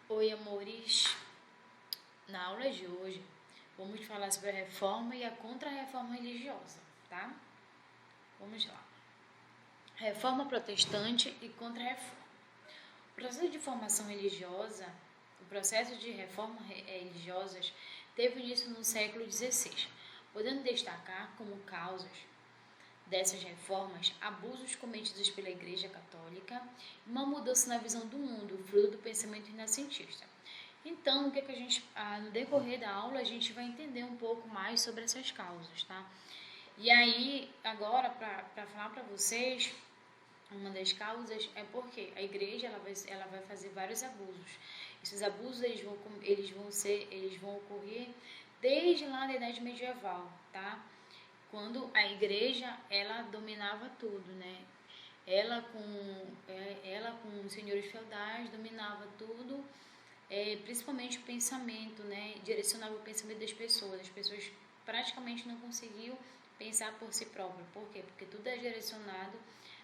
Oi, amores! Na aula de hoje, vamos falar sobre a reforma e a contra-reforma religiosa, tá? Vamos lá. Reforma protestante e contra-reforma. O processo de formação religiosa, o processo de reforma religiosas teve início no século XVI, podendo destacar como causas dessas reformas abusos cometidos pela Igreja Católica e uma mudança na visão do mundo, fruto do pensamento renascentista. Então, o que a gente, no decorrer da aula, a gente vai entender um pouco mais sobre essas causas, tá? E aí, agora, para falar para vocês, uma das causas é porque a igreja ela vai fazer vários abusos. Esses abusos eles vão ocorrer desde lá da Idade Medieval, tá? Quando a igreja ela dominava tudo, né? Ela com os senhores feudais dominava tudo, principalmente o pensamento, né? Direcionava o pensamento das pessoas. As pessoas praticamente não conseguiam pensar por si próprias. Por quê? Porque tudo é direcionado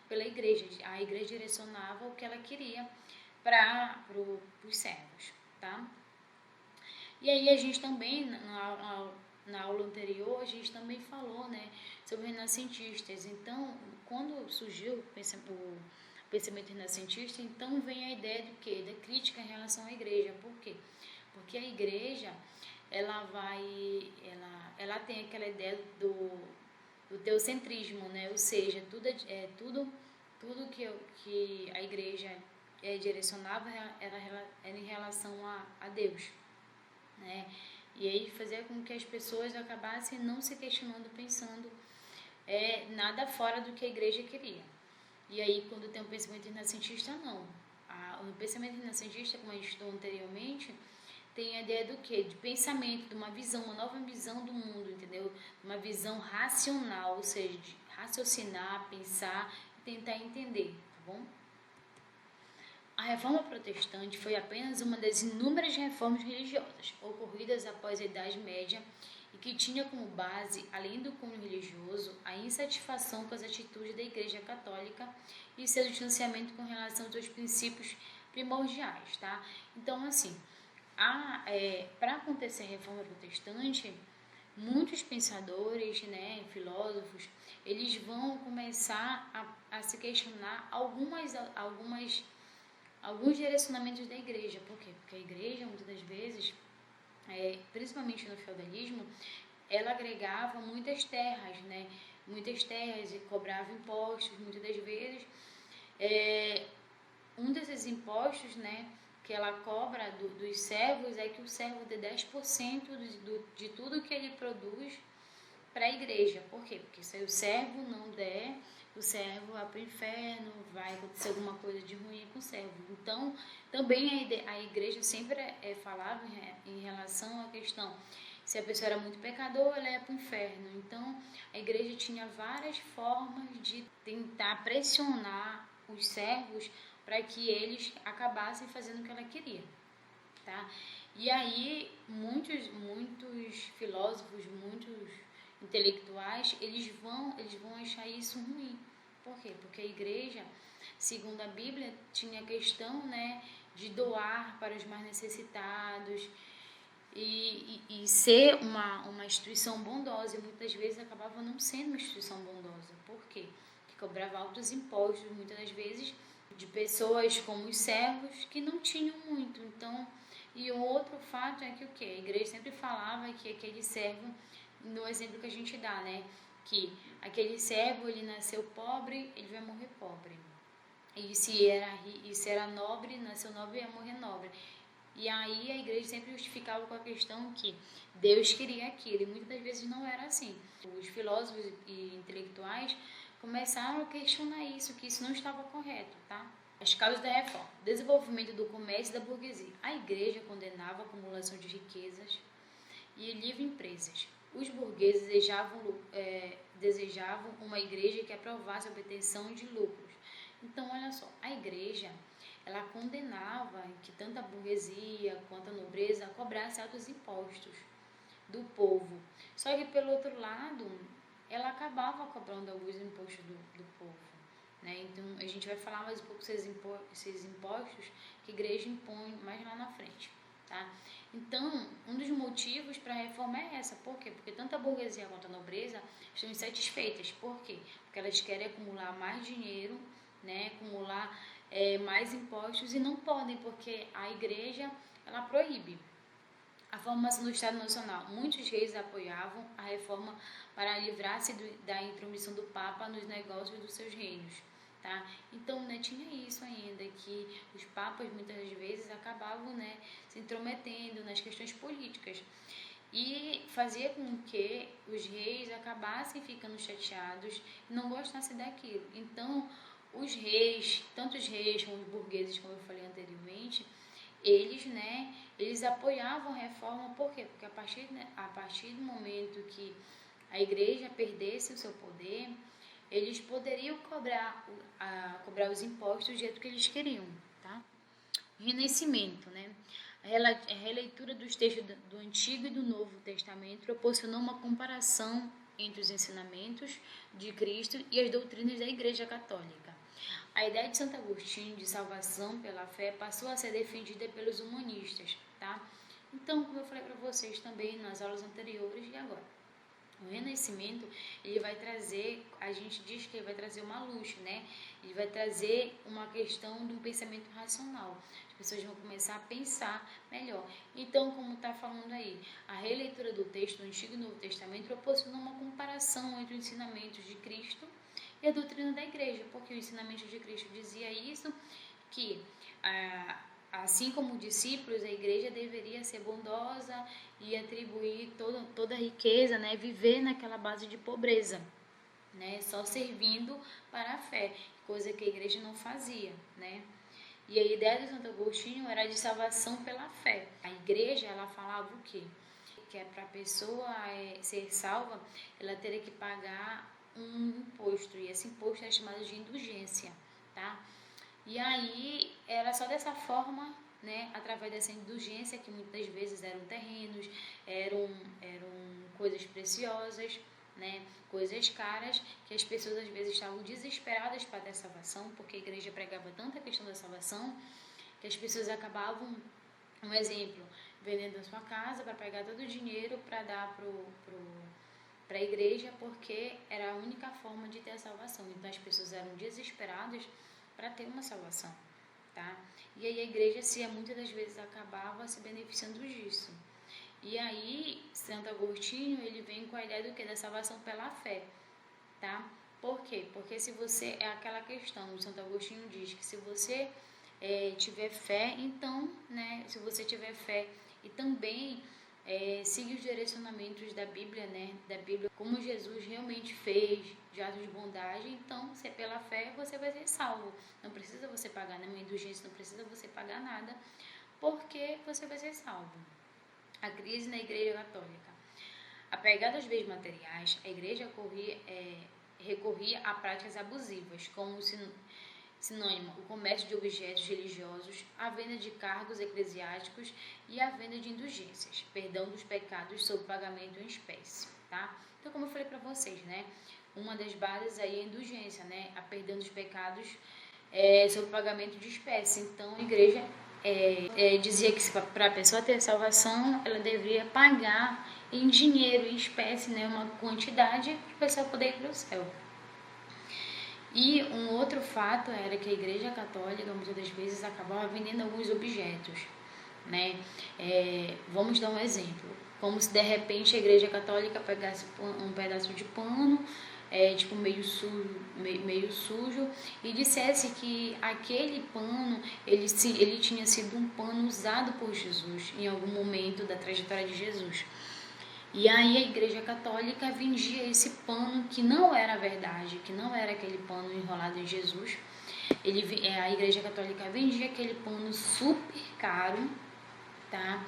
pela igreja. A igreja direcionava o que ela queria para os servos, tá? E aí a gente também, na aula anterior, a gente também falou, né, sobre renascentistas. Então, quando surgiu o pensamento renascentista, então vem a ideia do quê? Da crítica em relação à igreja. Por quê? Porque a igreja, ela tem aquela ideia do teocentrismo, né? Ou seja, tudo que a igreja direcionava era em relação a Deus, né? E aí fazia com que as pessoas acabassem não se questionando, pensando nada fora do que a igreja queria. E aí, quando tem um pensamento renascentista, não. O pensamento renascentista, como a gente estudou anteriormente, tem a ideia do quê? De pensamento, de uma visão, uma nova visão do mundo, entendeu? Uma visão racional, ou seja, de raciocinar, pensar e tentar entender, tá bom? A reforma protestante foi apenas uma das inúmeras reformas religiosas ocorridas após a Idade Média e que tinha como base, além do cunho religioso, a insatisfação com as atitudes da Igreja Católica e seu distanciamento com relação aos seus princípios primordiais, tá? Então, assim, para acontecer a reforma protestante, muitos pensadores, né, filósofos, eles vão começar a se questionar alguns direcionamentos da igreja. Por quê? Porque a igreja, muitas das vezes, principalmente no feudalismo, ela agregava muitas terras, né? Muitas terras e cobrava impostos, muitas das vezes. Um desses impostos, né, que ela cobra dos servos é que o servo dê 10% de tudo que ele produz para a igreja. Por quê? Porque se o servo não der, o servo vai para o inferno, vai acontecer alguma coisa de ruim com o servo. Então, também a igreja sempre falava em relação à questão, se a pessoa era muito pecadora, ela ia para o inferno. Então, a igreja tinha várias formas de tentar pressionar os servos para que eles acabassem fazendo o que ela queria, tá? E aí, muitos filósofos, muitos intelectuais, eles vão achar isso ruim. Por quê? Porque a igreja, segundo a Bíblia, tinha a questão, né, de doar para os mais necessitados e ser uma instituição bondosa. E muitas vezes acabava não sendo uma instituição bondosa. Por quê? Que cobrava altos impostos, muitas das vezes, de pessoas como os servos que não tinham muito. Então, e o outro fato é que o quê? A igreja sempre falava que aquele servo, no exemplo que a gente dá, né? Que aquele servo, ele nasceu pobre, ele vai morrer pobre. E se era nobre, nasceu nobre, ia morrer nobre. E aí a igreja sempre justificava com a questão que Deus queria aquilo, e muitas das vezes não era assim. Os filósofos e intelectuais começaram a questionar isso, que isso não estava correto, tá? As causas da reforma: desenvolvimento do comércio e da burguesia. A igreja condenava a acumulação de riquezas e livre empresas. Os burgueses desejavam uma igreja que aprovasse a obtenção de lucros. Então, olha só, a igreja, ela condenava que tanto a burguesia quanto a nobreza cobrasse altos impostos do povo. Só que, pelo outro lado, ela acabava cobrando alguns impostos do povo. né? Então a gente vai falar mais um pouco desses impostos que a igreja impõe mais lá na frente, tá? Então, um dos motivos para a reforma é essa. Por quê? Porque tanto a burguesia quanto a nobreza estão insatisfeitas. Por quê? Porque elas querem acumular mais dinheiro, né? Acumular mais impostos, e não podem, porque a igreja ela proíbe a formação do Estado Nacional. Muitos reis apoiavam a reforma para livrar-se da intromissão do Papa nos negócios dos seus reinos. Tá? Então, né, tinha isso ainda, que os papas muitas vezes acabavam, né, se intrometendo nas questões políticas, e fazia com que os reis acabassem ficando chateados e não gostassem daquilo. Então, os reis, tanto os reis como os burgueses, como eu falei anteriormente, eles apoiavam a reforma. Por quê? Porque a partir do momento que a igreja perdesse o seu poder, eles poderiam cobrar os impostos do jeito que eles queriam, tá? Renascimento, né? A releitura dos textos do Antigo e do Novo Testamento proporcionou uma comparação entre os ensinamentos de Cristo e as doutrinas da Igreja Católica. A ideia de Santo Agostinho de salvação pela fé passou a ser defendida pelos humanistas, tá? Então, como eu falei para vocês também nas aulas anteriores e agora, o Renascimento, ele vai trazer, a gente diz que ele vai trazer uma luz, né? Ele vai trazer uma questão de um pensamento racional. As pessoas vão começar a pensar melhor. Então, como está falando aí, a releitura do texto do Antigo e Novo Testamento proporciona uma comparação entre os ensinamentos de Cristo e a doutrina da igreja, porque o ensinamento de Cristo dizia isso, que assim como discípulos, a igreja deveria ser bondosa e atribuir toda a riqueza, né, viver naquela base de pobreza, né, só servindo para a fé, coisa que a igreja não fazia, né. E a ideia de Santo Agostinho era de salvação pela fé. A igreja, ela falava o quê? Que é para a pessoa ser salva, ela teria que pagar um imposto, e esse imposto é chamado de indulgência, tá? E aí era só dessa forma, né, através dessa indulgência, que muitas vezes eram terrenos, eram coisas preciosas, né, coisas caras, que as pessoas às vezes estavam desesperadas para ter salvação, porque a igreja pregava tanta questão da salvação, que as pessoas acabavam, um exemplo, vendendo a sua casa para pegar todo o dinheiro para dar para a igreja, porque era a única forma de ter a salvação. Então as pessoas eram desesperadas para ter uma salvação, tá? E aí a igreja, muitas das vezes, acabava se beneficiando disso. E aí Santo Agostinho, ele vem com a ideia do que? Da salvação pela fé, tá? Por quê? Porque se você, é aquela questão, o Santo Agostinho diz que se você tiver fé, então, né, se você tiver fé e também seguir os direcionamentos da Bíblia, né, da Bíblia, como Jesus realmente fez, de atos de bondade, então, se é pela fé, você vai ser salvo. Não precisa você pagar nenhuma indulgência, não precisa você pagar nada, porque você vai ser salvo. A crise na Igreja Católica. Apegada aos bens materiais, a Igreja recorria a práticas abusivas, como sinônimo, o comércio de objetos religiosos, a venda de cargos eclesiásticos e a venda de indulgências, perdão dos pecados sob pagamento em espécie, tá? Então, como eu falei para vocês, né, uma das bases aí é a indulgência, né, a perdão dos pecados sob pagamento de espécie. Então, a igreja dizia que para a pessoa ter salvação, ela deveria pagar em dinheiro, em espécie, né, uma quantidade para a pessoa poder ir para o céu. E um outro fato era que a Igreja Católica muitas das vezes acabava vendendo alguns objetos, né? Vamos dar um exemplo, como se de repente a Igreja Católica pegasse um pedaço de pano, tipo meio sujo, e dissesse que aquele pano ele tinha sido um pano usado por Jesus em algum momento da trajetória de Jesus. E aí a Igreja Católica vendia esse pano que não era verdade, que não era aquele pano enrolado em Jesus. A Igreja Católica vendia aquele pano super caro, tá?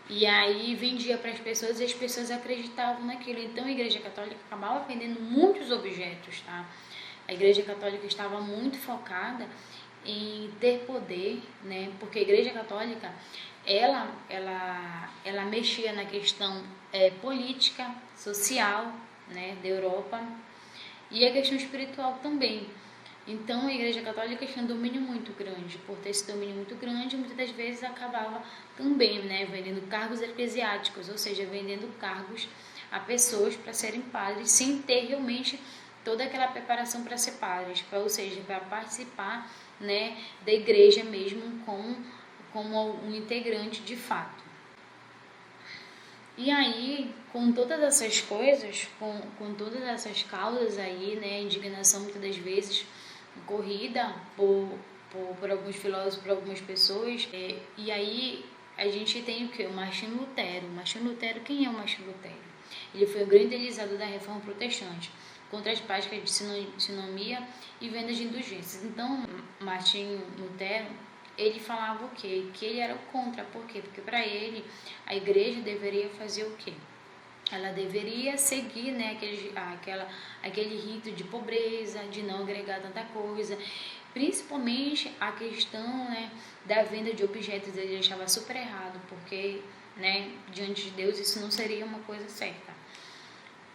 E aí vendia para as pessoas e as pessoas acreditavam naquilo. Então a Igreja Católica acabava vendendo muitos objetos, tá? A Igreja Católica estava muito focada em ter poder, né? Porque a Igreja Católica ela mexia na questão política, social, né, da Europa, e a questão espiritual também. Então, a Igreja Católica tinha um domínio muito grande. Por ter esse domínio muito grande, muitas das vezes acabava também, né, vendendo cargos eclesiásticos, ou seja, vendendo cargos a pessoas para serem padres, sem ter realmente toda aquela preparação para ser padres, ou seja, para participar, né, da igreja mesmo como um integrante de fato. E aí, com todas essas coisas, com todas essas causas aí, né, indignação muitas das vezes corrida por alguns filósofos, por algumas pessoas, e aí a gente tem o que? O Martinho Lutero. Martinho Lutero, quem é o Martinho Lutero? Ele foi o grande idealizador da Reforma Protestante, contra as práticas de sinomia e venda de indulgências. Então, Martinho Lutero, ele falava o quê? Que ele era contra. Por quê? Porque para ele, a igreja deveria fazer o quê? Ela deveria seguir, né, aquele rito de pobreza, de não agregar tanta coisa, principalmente a questão, né, da venda de objetos. Ele achava super errado, porque, né, diante de Deus isso não seria uma coisa certa.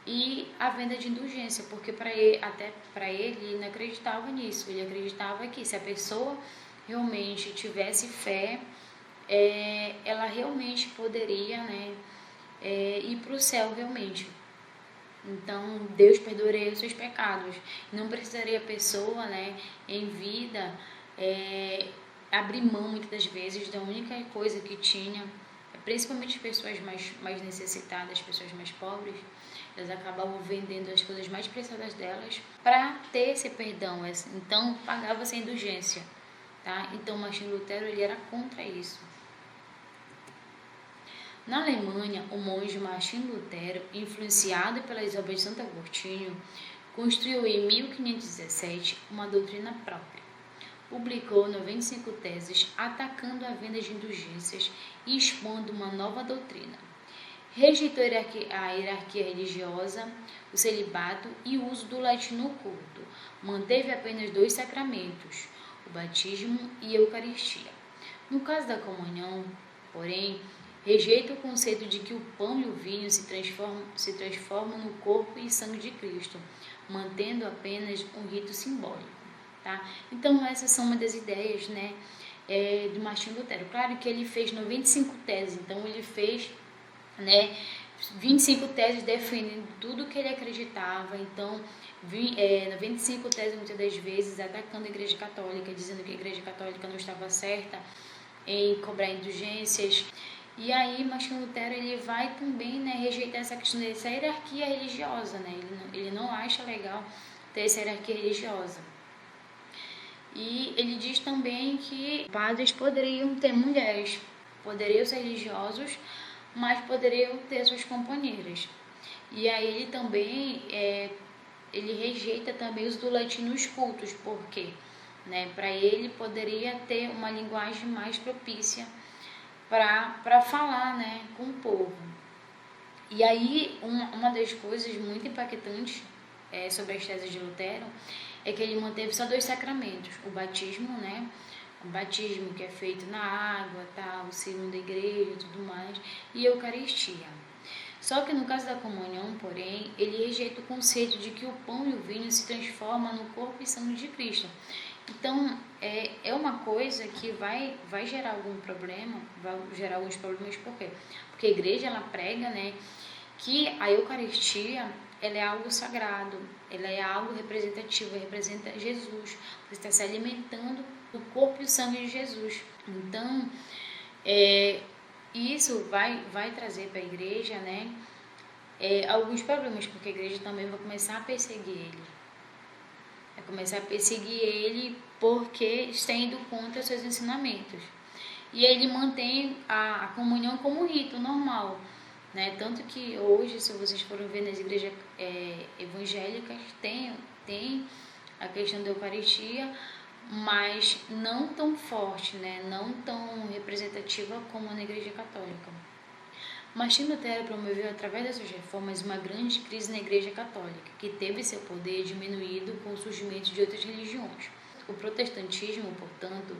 E a venda de indulgência, porque até para ele não acreditava nisso. Ele acreditava que se a pessoa realmente tivesse fé, ela realmente poderia, né, ir para o céu realmente. Então, Deus perdoaria os seus pecados. Não precisaria a pessoa, né, em vida, abrir mão muitas das vezes da única coisa que tinha, principalmente as pessoas mais necessitadas, pessoas mais pobres. Elas acabavam vendendo as coisas mais preciosas delas para ter esse perdão. Então, pagava-se a indulgência. Tá? Então, Martinho Lutero ele era contra isso. Na Alemanha, o monge Martinho Lutero, influenciado pela Isabel de Santo Agostinho, construiu em 1517 uma doutrina própria. Publicou 95 teses atacando a venda de indulgências e expondo uma nova doutrina. Rejeitou a hierarquia religiosa, o celibato e o uso do latim no culto. Manteve apenas 2 sacramentos, o batismo e a Eucaristia. No caso da comunhão, porém, rejeita o conceito de que o pão e o vinho se transformam no corpo e sangue de Cristo, mantendo apenas um rito simbólico. Tá? Então, essas são uma das ideias, né, de Martinho Lutero. Claro que ele fez 95 teses, então ele fez, né, 25 teses defendendo tudo que ele acreditava. Então, 95 teses muitas das vezes atacando a Igreja Católica, dizendo que a Igreja Católica não estava certa em cobrar indulgências. E aí, Martinho Lutero ele vai também, né, rejeitar essa questão dessa hierarquia religiosa, né? Ele não acha legal ter essa hierarquia religiosa. E ele diz também que padres poderiam ter mulheres, poderiam ser religiosos, mas poderiam ter suas companheiras. E aí ele também ele rejeita também os do latim nos cultos, porque, né, para ele poderia ter uma linguagem mais propícia para falar, né, com o povo. E aí uma das coisas muito impactantes sobre as teses de Lutero é que ele manteve só 2 sacramentos, o batismo, né, o batismo que é feito na água, tá, o sino da igreja e tudo mais, e a Eucaristia. Só que no caso da comunhão, porém, ele rejeita o conceito de que o pão e o vinho se transformam no corpo e sangue de Cristo. Então, é uma coisa que vai gerar algum problema, vai gerar alguns problemas, por quê? Porque a igreja, ela prega, né, que a Eucaristia, ela é algo sagrado, ela é algo representativo, representa Jesus, você está se alimentando do corpo e o sangue de Jesus. Então, isso vai trazer para a igreja, né, alguns problemas, porque a igreja também vai começar a perseguir ele. Vai começar a perseguir ele porque está indo contra os seus ensinamentos. E ele mantém a comunhão como rito normal, né? Tanto que hoje, se vocês forem ver nas igrejas evangélicas, tem a questão da Eucaristia, mas não tão forte, né? Não tão representativa como na Igreja Católica. Martinho Lutero promoveu, através das suas reformas, uma grande crise na Igreja Católica, que teve seu poder diminuído com o surgimento de outras religiões. O protestantismo, portanto,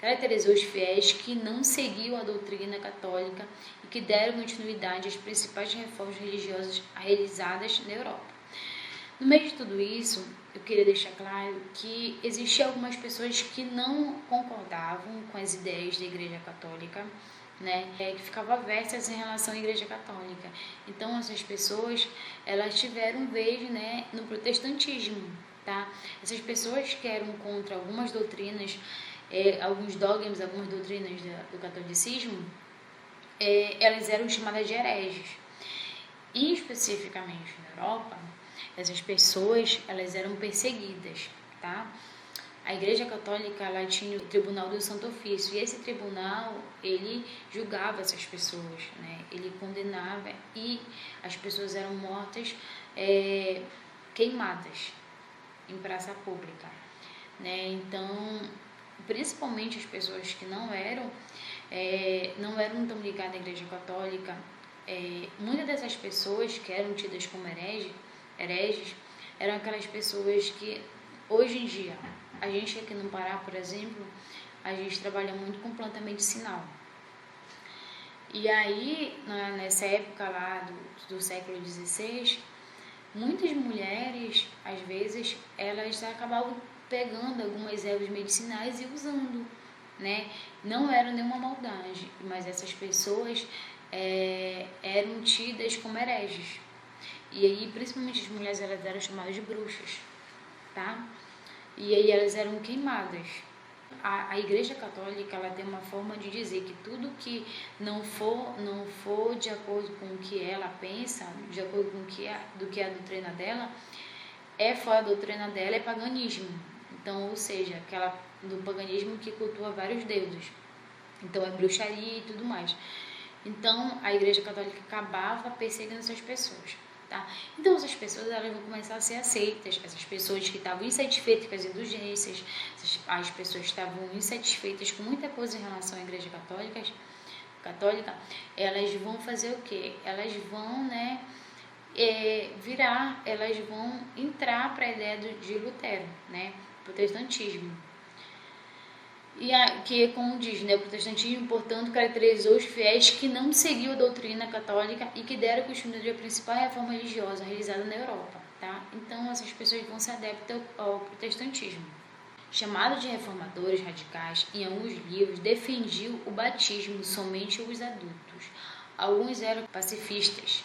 caracterizou os fiéis que não seguiam a doutrina católica e que deram continuidade às principais reformas religiosas realizadas na Europa. No meio de tudo isso, eu queria deixar claro que existiam algumas pessoas que não concordavam com as ideias da Igreja Católica, né, que ficavam aversas em relação à Igreja Católica. Então essas pessoas, elas tiveram vez, né, no protestantismo, tá? Essas pessoas que eram contra algumas doutrinas, alguns dogmas, algumas doutrinas do catolicismo, elas eram chamadas de hereges. E especificamente na Europa, essas pessoas, elas eram perseguidas, tá? A Igreja Católica, ela tinha o Tribunal do Santo Ofício, e esse tribunal, ele julgava essas pessoas, né? Ele condenava, e as pessoas eram mortas, queimadas em praça pública, né? Então, principalmente as pessoas que não eram tão ligadas à Igreja Católica, muitas dessas pessoas que eram tidas como hereges eram aquelas pessoas que, hoje em dia, a gente aqui no Pará, por exemplo, a gente trabalha muito com planta medicinal. E aí, nessa época lá do século XVI, muitas mulheres, às vezes, elas acabavam pegando algumas ervas medicinais e usando, né? Não era nenhuma maldade, mas essas pessoas eram tidas como hereges. E aí, principalmente as mulheres, elas eram chamadas de bruxas, tá? E aí elas eram queimadas. A Igreja Católica, ela tem uma forma de dizer que tudo que não for de acordo com o que ela pensa, de acordo com do que é a doutrina dela, fora da doutrina dela, é paganismo. Então, ou seja, aquela do paganismo que cultua vários deuses. Então, é bruxaria e tudo mais. Então, a Igreja Católica acabava perseguindo essas pessoas. Tá? Então essas pessoas, elas vão começar a ser aceitas, essas pessoas que estavam insatisfeitas com as indulgências, as pessoas que estavam insatisfeitas com muita coisa em relação à Igreja Católica, elas vão fazer o quê? Elas vão, né, elas vão entrar para a ideia de Lutero, né, protestantismo. E que, como diz, né, o protestantismo, portanto, caracterizou os fiéis que não seguiam a doutrina católica e que deram continuidade à principal reforma religiosa realizada na Europa, tá? Então, essas pessoas vão se adaptar ao protestantismo. Chamado de reformadores radicais, em alguns livros defendiam o batismo somente aos adultos. Alguns eram pacifistas.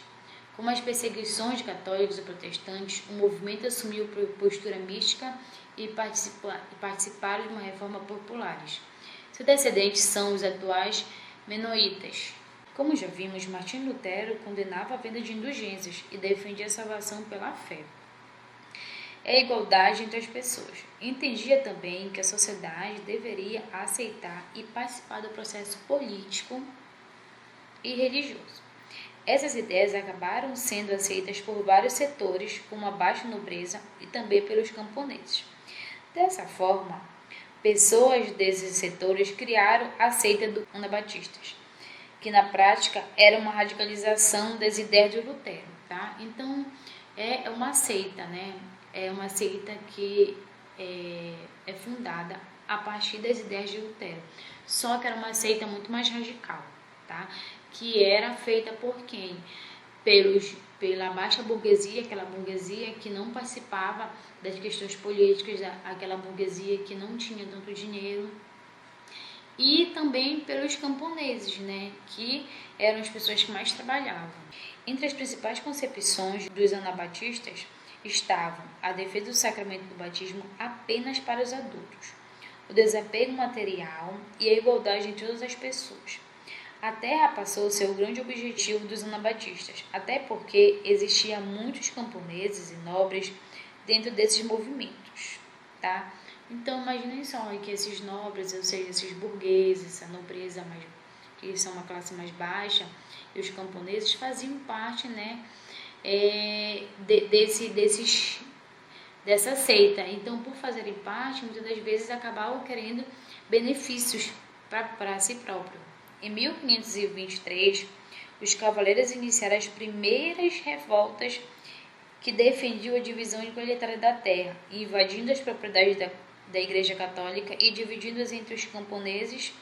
Com as perseguições de católicos e protestantes, o movimento assumiu postura mística e participaram de uma reforma populares. Seus descendentes são os atuais menoitas. Como já vimos, Martim Lutero condenava a venda de indulgências e defendia a salvação pela fé. É a igualdade entre as pessoas. Entendia também que a sociedade deveria aceitar e participar do processo político e religioso. Essas ideias acabaram sendo aceitas por vários setores, como a baixa nobreza e também pelos camponeses. Dessa forma, pessoas desses setores criaram a seita dos anabatistas, que na prática era uma radicalização das ideias de Lutero, tá? Então, é uma seita, né? É uma seita que é fundada a partir das ideias de Lutero. Só que era uma seita muito mais radical, tá? Que era feita por quem? Pela baixa burguesia, aquela burguesia que não participava das questões políticas, aquela burguesia que não tinha tanto dinheiro, e também pelos camponeses, né, que eram as pessoas que mais trabalhavam. Entre as principais concepções dos anabatistas estavam a defesa do sacramento do batismo apenas para os adultos, o desapego material e a igualdade entre todas as pessoas. A terra passou a ser o grande objetivo dos anabatistas, até porque existiam muitos camponeses e nobres dentro desses movimentos, tá? Então, imaginem só que esses nobres, ou seja, esses burgueses, a nobreza, que são uma classe mais baixa, e os camponeses faziam parte, né, dessa seita. Então, por fazerem parte, muitas das vezes acabavam querendo benefícios para si próprio. Em 1523, os cavaleiros iniciaram as primeiras revoltas que defendiam a divisão igualitária da terra, invadindo as propriedades da Igreja Católica e dividindo-as entre os camponeses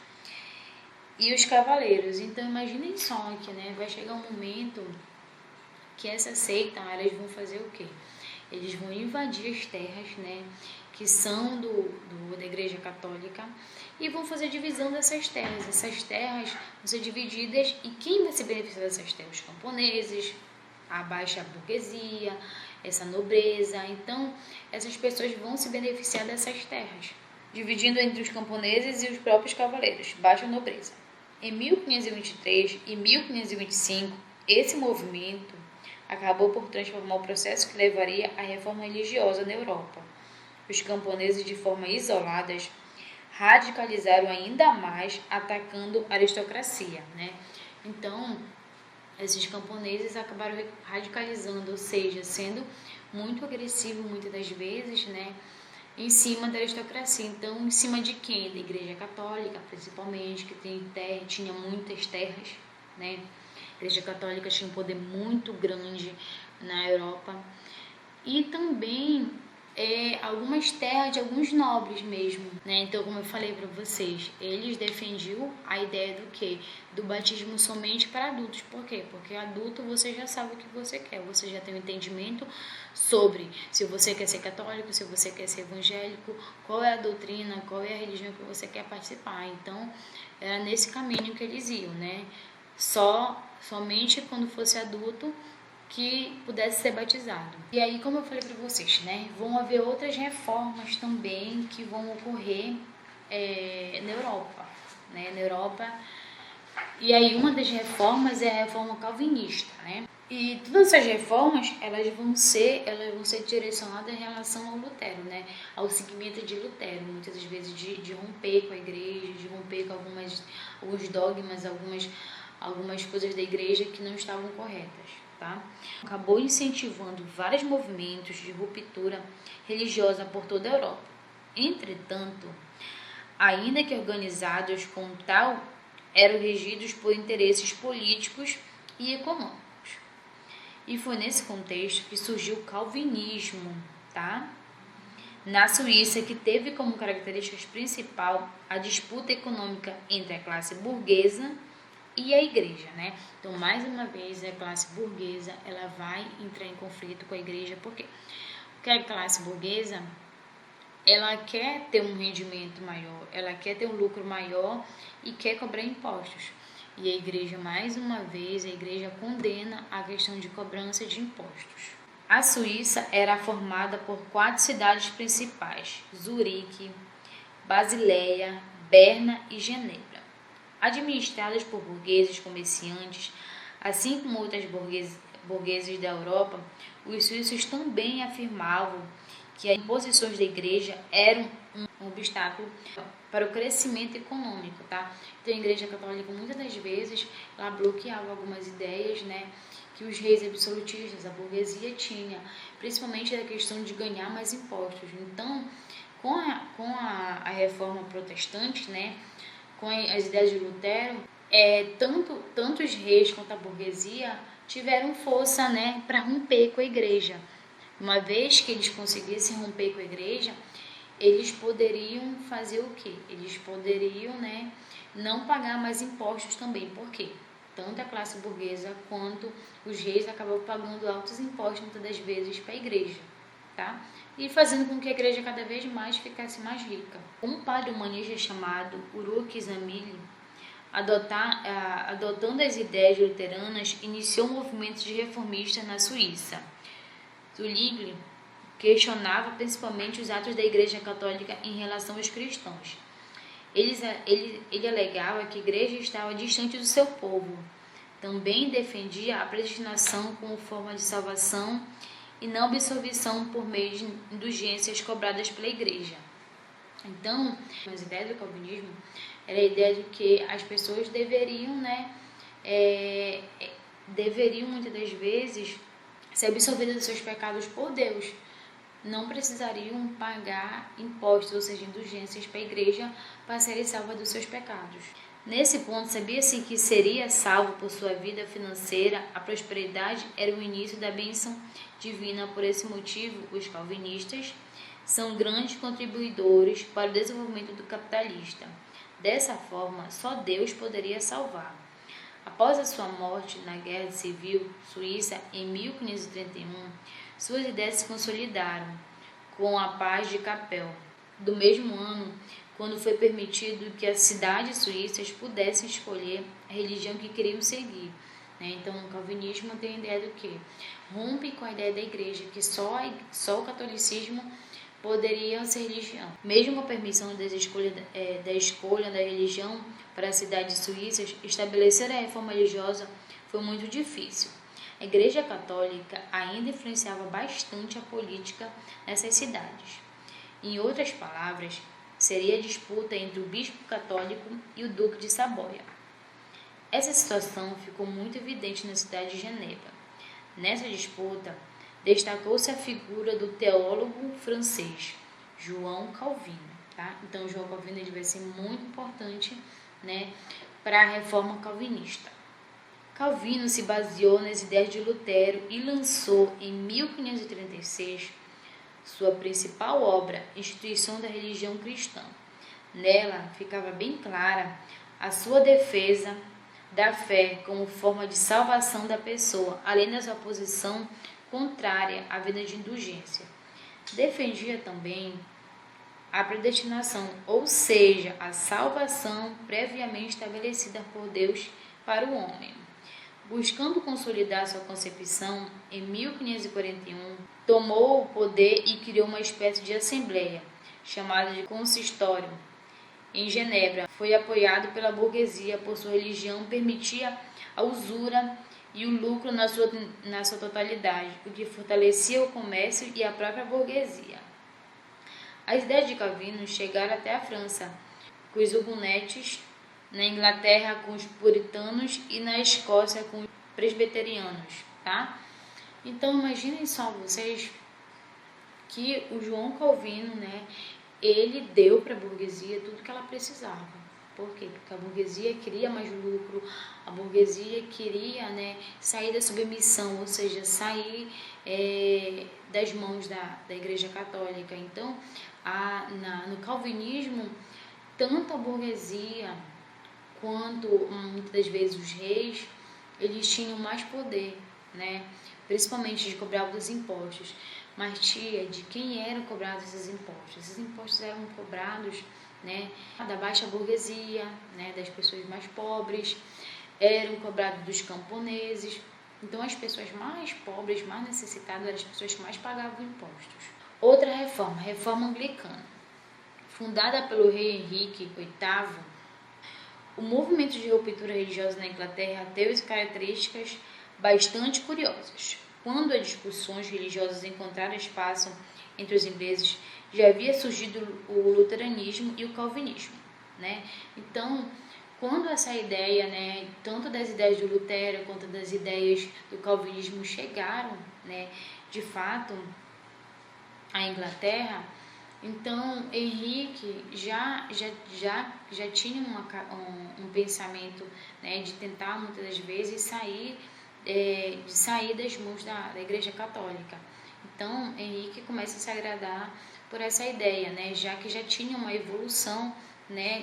e os cavaleiros. Então, imaginem só que, né, vai chegar um momento que essa seita, elas vão fazer o quê? eles vão invadir as terras, né, que são da Igreja Católica, e vão fazer divisão dessas terras. Essas terras vão ser divididas, e quem vai se beneficiar dessas terras? Os camponeses, a baixa burguesia, essa nobreza. Então, essas pessoas vão se beneficiar dessas terras, dividindo entre os camponeses e os próprios cavaleiros, baixa nobreza. Em 1523 e 1525, esse movimento acabou por transformar o processo que levaria à reforma religiosa na Europa. Os camponeses, de forma isoladas, radicalizaram ainda mais, atacando a aristocracia, né? Então, esses camponeses acabaram radicalizando, ou seja, sendo muito agressivo muitas das vezes, né, em cima da aristocracia. Então, em cima de quem? Da Igreja Católica, principalmente, que tinha muitas terras, né? A Igreja Católica tinha um poder muito grande na Europa. E também algumas terras de alguns nobres mesmo, né? Então, como eu falei para vocês, eles defendiam a ideia do quê? Do batismo somente para adultos. Por quê? Porque adulto você já sabe o que você quer, você já tem um entendimento sobre se você quer ser católico, se você quer ser evangélico, qual é a doutrina, qual é a religião que você quer participar. Então, era nesse caminho que eles iam, né? Somente quando fosse adulto que pudesse ser batizado. E aí, como eu falei para vocês, né, vão haver outras reformas também que vão ocorrer na Europa, né, E aí, uma das reformas é a reforma calvinista, né? E todas essas reformas, elas vão ser direcionadas em relação ao Lutero, né? Ao seguimento de Lutero, muitas das vezes de romper com a igreja, de romper com alguns dogmas, algumas coisas da igreja que não estavam corretas, tá? Acabou incentivando vários movimentos de ruptura religiosa por toda a Europa. Entretanto, ainda que organizados como tal, eram regidos por interesses políticos e econômicos. E foi nesse contexto que surgiu o calvinismo, tá? Na Suíça, que teve como características principal a disputa econômica entre a classe burguesa e a igreja, né? Então, mais uma vez, a classe burguesa, ela vai entrar em conflito com a igreja, porque a classe burguesa, ela quer ter um rendimento maior, ela quer ter um lucro maior e quer cobrar impostos. E a igreja, mais uma vez, a igreja condena a questão de cobrança de impostos. A Suíça era formada por 4 cidades principais: Zurique, Basileia, Berna e Genebra. Administradas por burgueses comerciantes, assim como outras burgueses da Europa, os suíços também afirmavam que as imposições da igreja eram um obstáculo para o crescimento econômico, tá? Então, a igreja católica, muitas das vezes, ela bloqueava algumas ideias, né, que os reis absolutistas, a burguesia tinha, principalmente da questão de ganhar mais impostos. Então, com a reforma protestante, né, com as ideias de Lutero, tanto os reis quanto a burguesia tiveram força, né, para romper com a igreja. Uma vez que eles conseguissem romper com a igreja, eles poderiam fazer o quê? Eles poderiam, né, não pagar mais impostos também. Por quê? Tanto a classe burguesa quanto os reis acabam pagando altos impostos muitas das vezes para a igreja, tá? E fazendo com que a igreja cada vez mais ficasse mais rica. Um padre humanista chamado Uruk Zamili, adotando as ideias luteranas, iniciou um movimento de reformistas na Suíça. Zwingli questionava principalmente os atos da Igreja Católica em relação aos cristãos. Ele alegava que a Igreja estava distante do seu povo. Também defendia a predestinação como forma de salvação e não absolvição por meio de indulgências cobradas pela Igreja. Então, as ideias do calvinismo era a ideia de que as pessoas deveriam, né, muitas das vezes ser absolvidas dos seus pecados por Deus. Não precisariam pagar impostos, ou seja, indulgências para a igreja para serem salvas dos seus pecados. Nesse ponto, sabia-se que seria salvo por sua vida financeira, a prosperidade era o início da bênção divina. Por esse motivo, os calvinistas são grandes contribuidores para o desenvolvimento do capitalista. Dessa forma, só Deus poderia salvar. Após a sua morte na Guerra Civil Suíça, em 1531, Suas ideias se consolidaram com a Paz de Capel, do mesmo ano, quando foi permitido que as cidades suíças pudessem escolher a religião que queriam seguir. Então, o calvinismo tem a ideia do quê? Rompe com a ideia da igreja, que só o catolicismo poderia ser religião. Mesmo com a permissão da escolha da religião para as cidades suíças, estabelecer a reforma religiosa foi muito difícil. A Igreja Católica ainda influenciava bastante a política nessas cidades. Em outras palavras, seria a disputa entre o bispo católico e o duque de Saboia. Essa situação ficou muito evidente na cidade de Genebra. Nessa disputa, destacou-se a figura do teólogo francês João Calvino. Então, João Calvino ele vai ser muito importante, para a reforma calvinista. Calvino se baseou nas ideias de Lutero e lançou em 1536 sua principal obra, Instituição da Religião Cristã. Nela ficava bem clara a sua defesa da fé como forma de salvação da pessoa, além da sua posição contrária à vida de indulgência. Defendia também a predestinação, ou seja, a salvação previamente estabelecida por Deus para o homem. Buscando consolidar sua concepção, em 1541, tomou o poder e criou uma espécie de assembleia, chamada de consistório. Em Genebra, foi apoiado pela burguesia, por sua religião permitia a usura e o lucro na sua totalidade, o que fortalecia o comércio e a própria burguesia. As ideias de Calvino chegaram até a França, com os hugonetes, na Inglaterra com os puritanos e na Escócia com os presbiterianos, Então, imaginem só vocês que o João Calvino, ele deu para a burguesia tudo que ela precisava. Por quê? Porque a burguesia queria mais lucro, a burguesia queria, sair da submissão, ou seja, sair das mãos da Igreja Católica. Então, no calvinismo, tanto a burguesia quanto muitas das vezes os reis, eles tinham mais poder, principalmente de cobrar os impostos. Mas de quem eram cobrados esses impostos? Esses impostos eram cobrados da baixa burguesia, das pessoas mais pobres, eram cobrados dos camponeses. Então, as pessoas mais pobres, mais necessitadas, eram as pessoas que mais pagavam impostos. Outra reforma, a reforma anglicana. Fundada pelo rei Henrique VIII, o movimento de ruptura religiosa na Inglaterra teve características bastante curiosas. Quando as discussões religiosas encontraram espaço entre os ingleses, já havia surgido o luteranismo e o calvinismo. Então, quando essa ideia, tanto das ideias do Lutero quanto das ideias do calvinismo chegaram, de fato, à Inglaterra, então Henrique já tinha um pensamento, de tentar muitas das vezes sair das mãos da Igreja Católica. Então Henrique começa a se agradar por essa ideia, já que já tinha uma evolução,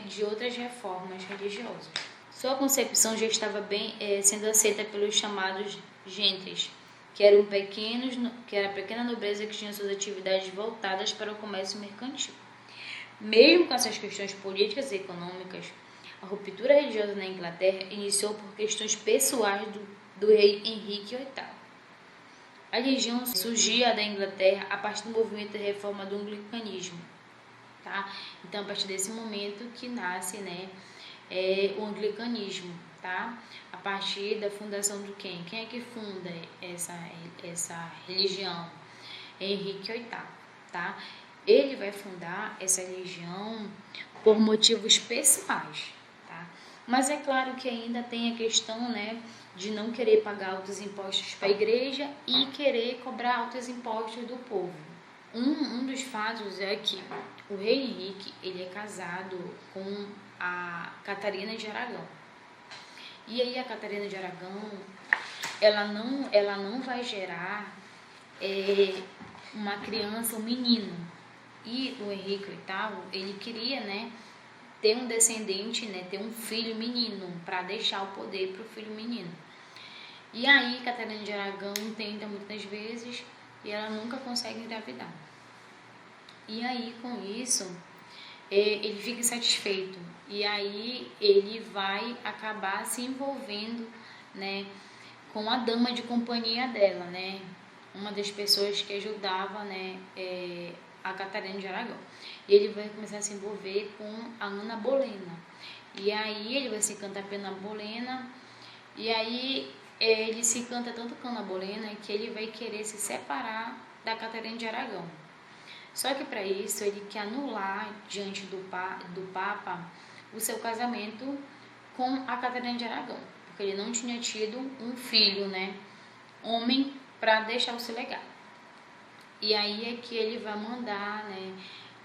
de outras reformas religiosas. Sua concepção já estava bem sendo aceita pelos chamados gentes, que era a pequena nobreza que tinha suas atividades voltadas para o comércio mercantil. Mesmo com essas questões políticas e econômicas, a ruptura religiosa na Inglaterra iniciou por questões pessoais do rei Henrique VIII. A religião surgia da Inglaterra a partir do movimento de reforma do anglicanismo. Então, a partir desse momento que nasce o anglicanismo. A partir da fundação de quem? Quem é que funda essa religião? Henrique VIII, Ele vai fundar essa religião por motivos pessoais, Mas é claro que ainda tem a questão, de não querer pagar altos impostos para a igreja e querer cobrar altos impostos do povo. Um dos fatos é que o rei Henrique, ele é casado com a Catarina de Aragão. E aí a Catarina de Aragão, ela não vai gerar uma criança, um menino. E o Henrique VIII, ele queria, ter um descendente, ter um filho menino, para deixar o poder para o filho menino. E aí Catarina de Aragão tenta muitas vezes, e ela nunca consegue engravidar. E aí, com isso, ele fica insatisfeito. E aí, ele vai acabar se envolvendo, né, com a dama de companhia dela, né? Uma das pessoas que ajudava, né, a Catarina de Aragão. E ele vai começar a se envolver com a Ana Bolena. E aí ele vai se encantar pela Ana Bolena. E aí ele se encanta tanto com a Ana Bolena que ele vai querer se separar da Catarina de Aragão. Só que para isso ele quer anular diante do Papa o seu casamento com a Catarina de Aragão, porque ele não tinha tido um filho, né, homem, para deixar o seu legado. E aí é que ele vai mandar, né,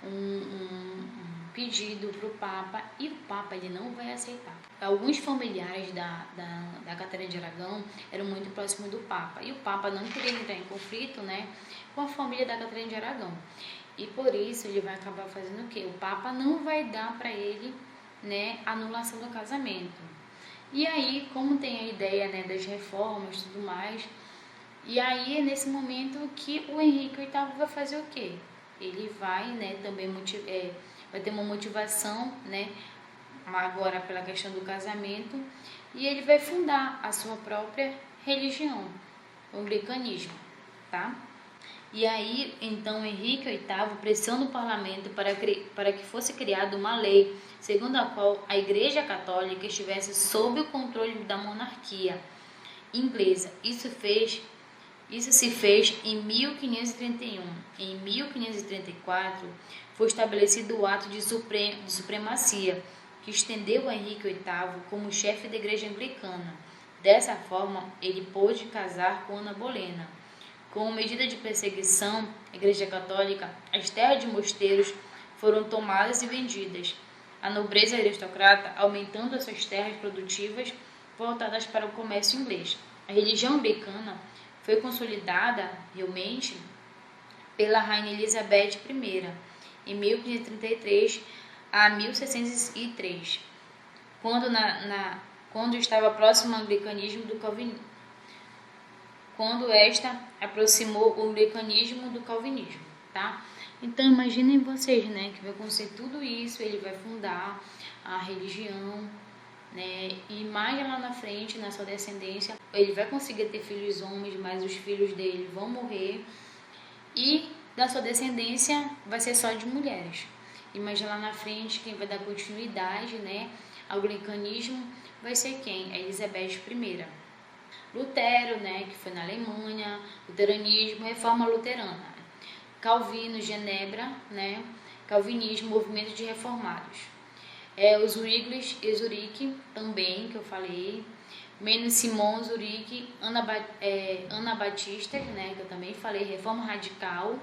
um pedido para o Papa, e o Papa ele não vai aceitar. Alguns familiares da Catarina de Aragão eram muito próximos do Papa, e o Papa não queria entrar em conflito, né, com a família da Catarina de Aragão. E por isso ele vai acabar fazendo o quê? O Papa não vai dar para ele, né, a anulação do casamento. E aí, como tem a ideia, né, das reformas e tudo mais, e aí é nesse momento que o Henrique VIII vai fazer o quê? Ele vai, né, também vai ter uma motivação, né, agora pela questão do casamento, e ele vai fundar a sua própria religião, o anglicanismo, tá? E aí, então, Henrique VIII pressiona o parlamento para que fosse criada uma lei segundo a qual a Igreja Católica estivesse sob o controle da monarquia inglesa. Isso se fez em 1531. Em 1534, foi estabelecido o ato de supremacia, que estendeu a Henrique VIII como chefe da Igreja Anglicana. Dessa forma, ele pôde casar com Ana Bolena. Como medida de perseguição à Igreja Católica, as terras de mosteiros foram tomadas e vendidas. A nobreza aristocrata aumentando as suas terras produtivas voltadas para o comércio inglês. A religião anglicana foi consolidada realmente pela Rainha Elizabeth I, em 1533 a 1603, quando estava próximo ao anglicanismo do calvinismo. Quando esta aproximou o anglicanismo do calvinismo, tá? Então imaginem vocês, né, que vai acontecer tudo isso, ele vai fundar a religião, né, e mais lá na frente, na sua descendência, ele vai conseguir ter filhos homens, mas os filhos dele vão morrer, e da sua descendência vai ser só de mulheres. E mais lá na frente, quem vai dar continuidade, né, ao anglicanismo vai ser quem? A Elizabeth I. Lutero, né, que foi na Alemanha, luteranismo, reforma luterana. Calvino, Genebra, né, calvinismo, movimento de reformados. Os Zwingli's e Zurique, também, que eu falei. Menos Simon, Zurique, Ana Batista, né, que eu também falei, reforma radical.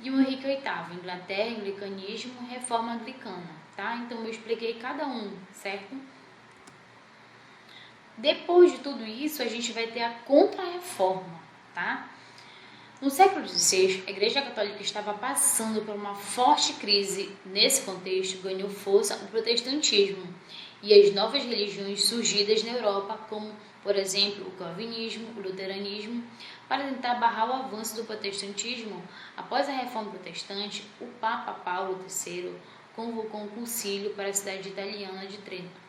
E o Henrique VIII, Inglaterra, anglicanismo, reforma anglicana, tá? Então eu expliquei cada um, certo? Depois de tudo isso, a gente vai ter a Contra-Reforma, tá? No século XVI, a Igreja Católica estava passando por uma forte crise. Nesse contexto, ganhou força o protestantismo e as novas religiões surgidas na Europa, como, por exemplo, o calvinismo, o luteranismo. Para tentar barrar o avanço do protestantismo, após a Reforma Protestante, o Papa Paulo III convocou um concílio para a cidade italiana de Trento.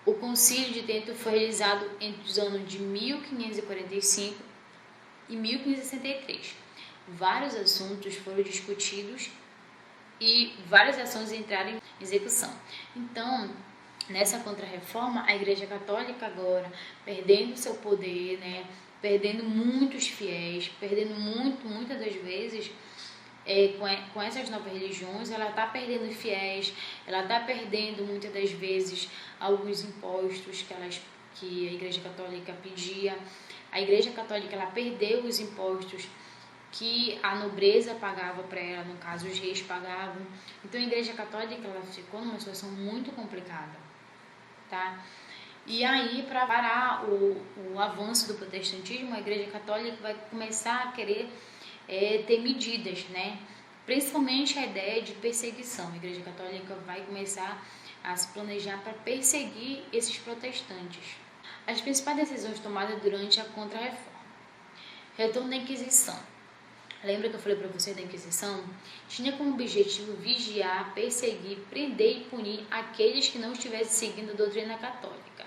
O concílio de Trento foi realizado entre os anos de 1545 e 1563. Vários assuntos foram discutidos e várias ações entraram em execução. Então, nessa Contra-Reforma, a Igreja Católica agora, perdendo seu poder, né, perdendo muitos fiéis, perdendo muitas das vezes, com essas novas religiões, ela está perdendo fiéis, ela está perdendo muitas das vezes alguns impostos que a Igreja Católica pedia. A Igreja Católica ela perdeu os impostos que a nobreza pagava para ela, no caso os reis pagavam. Então a Igreja Católica ela ficou numa situação muito complicada, tá? E aí, para parar o avanço do protestantismo, a Igreja Católica vai começar a querer ter medidas, né? Principalmente a ideia de perseguição. A Igreja Católica vai começar a se planejar para perseguir esses protestantes. As principais decisões tomadas durante a Contra-Reforma. Retorno da Inquisição. lembra que eu falei para você da Inquisição? Tinha como objetivo vigiar, perseguir, prender e punir aqueles que não estivessem seguindo a doutrina católica.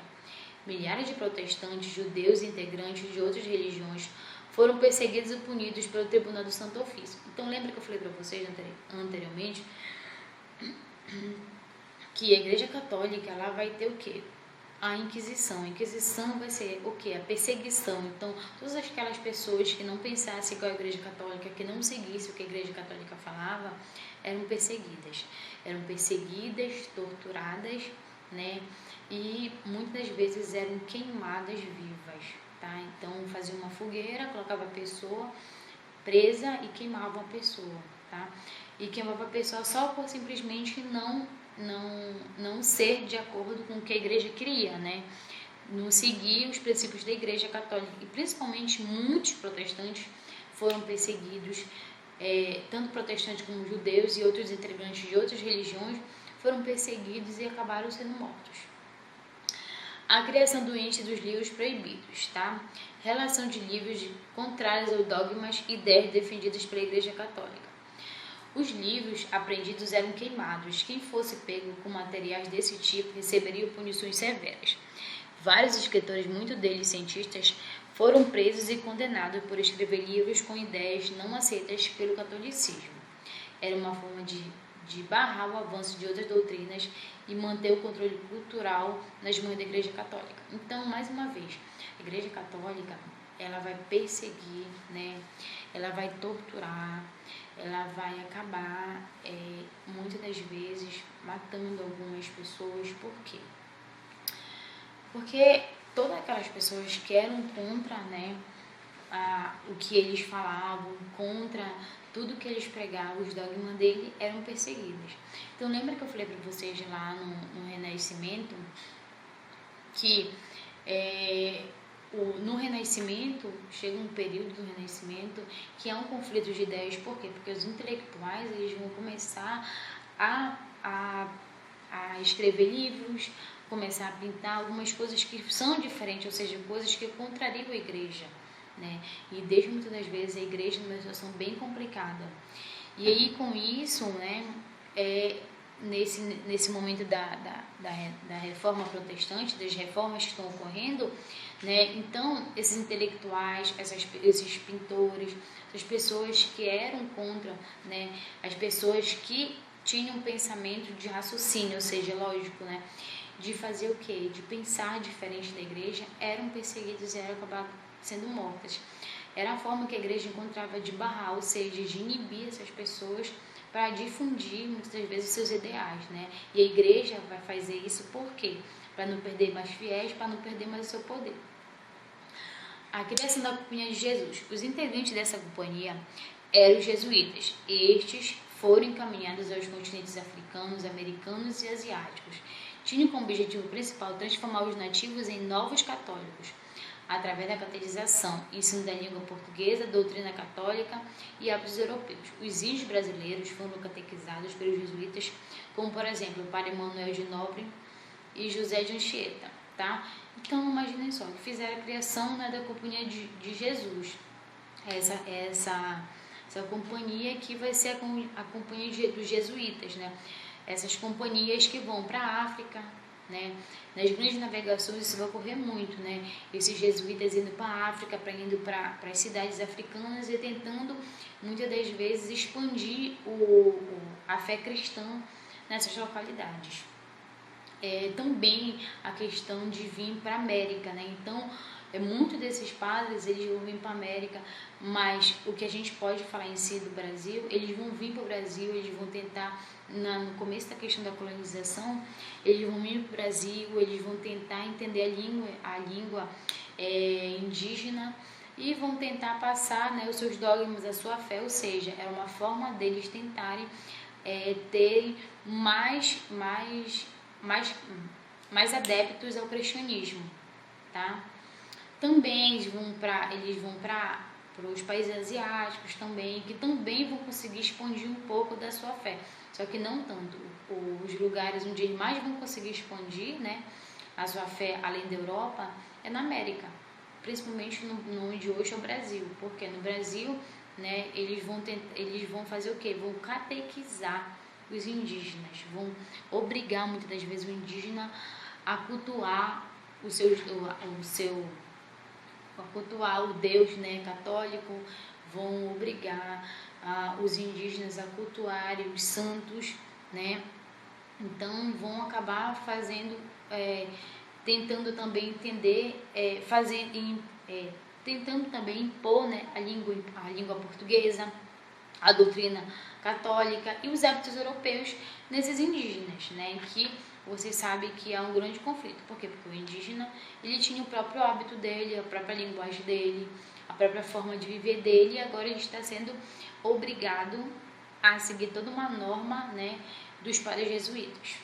Milhares de protestantes, judeus e integrantes de outras religiões foram perseguidos e punidos pelo Tribunal do Santo Ofício. Então lembra que eu falei para vocês anteriormente que a Igreja Católica ela vai ter o quê? A Inquisição. A Inquisição vai ser o quê? A perseguição. Então, todas aquelas pessoas que não pensassem igual a Igreja Católica, que não seguissem o que a Igreja Católica falava, eram perseguidas. Eram perseguidas, torturadas, né? E muitas vezes eram queimadas vivas, tá? Então, fazia uma fogueira, colocava a pessoa presa e queimava a pessoa, tá? E queimava a pessoa só por simplesmente não ser de acordo com o que a igreja queria, né? Não seguir os princípios da Igreja Católica. E principalmente muitos protestantes foram perseguidos, tanto protestantes como judeus e outros integrantes de outras religiões foram perseguidos e acabaram sendo mortos. A criação do índice dos livros proibidos, tá? Relação de livros contrários aos dogmas e ideias defendidas pela Igreja Católica. Os livros apreendidos eram queimados. Quem fosse pego com materiais desse tipo receberia punições severas. Vários escritores, muitos deles cientistas, foram presos e condenados por escrever livros com ideias não aceitas pelo catolicismo. Era uma forma de barrar o avanço de outras doutrinas e manter o controle cultural nas mãos da Igreja Católica. Então, mais uma vez, a Igreja Católica ela vai perseguir, né? Ela vai torturar, ela vai acabar, muitas das vezes, matando algumas pessoas. Por quê? Porque todas aquelas pessoas que eram contra, né, o que eles falavam, contra tudo que eles pregavam, os dogmas dele, eram perseguidos. Então, lembra que eu falei para vocês lá no Renascimento que no Renascimento, chega um período do Renascimento que é um conflito de ideias. Por quê? Porque os intelectuais eles vão começar a escrever livros, começar a pintar algumas coisas que são diferentes, ou seja, coisas que contrariam a igreja, né? E deixa muitas das vezes a igreja numa situação bem complicada. E aí com isso, né, nesse momento da reforma protestante, das reformas que estão ocorrendo, né, então esses intelectuais, esses pintores, essas pessoas que eram contra, né, as pessoas que tinham um pensamento de raciocínio, ou seja, lógico, né, de fazer o quê? De pensar diferente da igreja, eram perseguidos e eram acabados sendo mortas. Era a forma que a igreja encontrava de barrar, ou seja, de inibir essas pessoas para difundir muitas das vezes os seus ideais, né? E a igreja vai fazer isso por quê? Para não perder mais fiéis, para não perder mais o seu poder. A criação da Companhia de Jesus. Os integrantes dessa companhia eram os jesuítas. Estes foram encaminhados aos continentes africanos, americanos e asiáticos. Tinham como objetivo principal transformar os nativos em novos católicos, através da catequização, ensino da língua portuguesa, doutrina católica e hábitos europeus. Os índios brasileiros foram catequizados pelos jesuítas, como por exemplo o padre Manuel de Nobre e José de Anchieta, tá? Então imaginem só, que fizeram a criação, né, da Companhia de Jesus, essa companhia que vai ser a companhia dos jesuítas, né? Essas companhias que vão para a África, né? Nas grandes navegações isso vai ocorrer muito, né? Esses jesuítas indo para a África, indo para as cidades africanas e tentando muitas das vezes expandir a fé cristã nessas localidades. Também a questão de vir para a América, né? Então, muitos desses padres eles vão vir para a América, mas o que a gente pode falar em si do Brasil, eles vão vir para o Brasil, eles vão tentar, no começo da questão da colonização, eles vão vir para o Brasil, eles vão tentar entender a língua indígena e vão tentar passar, né, os seus dogmas, a sua fé, ou seja, é uma forma deles tentarem terem mais adeptos ao cristianismo, tá? Também eles vão para os países asiáticos também, que também vão conseguir expandir um pouco da sua fé, só que não tanto. Os lugares onde eles mais vão conseguir expandir, né, a sua fé além da Europa é na América, principalmente no onde hoje é o Brasil, porque no Brasil né, eles vão fazer o quê? Vão catequizar os indígenas, vão obrigar muitas das vezes o indígena a cultuar a cultuar o Deus, né, católico, vão obrigar os indígenas a cultuarem os santos, né? Então vão acabar fazendo, tentando também entender, tentando também impor, né, a língua portuguesa, a doutrina católica e os hábitos europeus nesses indígenas, né? Que você sabe que há um grande conflito. Por quê? Porque o indígena, ele tinha o próprio hábito dele, a própria linguagem dele, a própria forma de viver dele, e agora ele está sendo obrigado a seguir toda uma norma, né, dos padres jesuítas.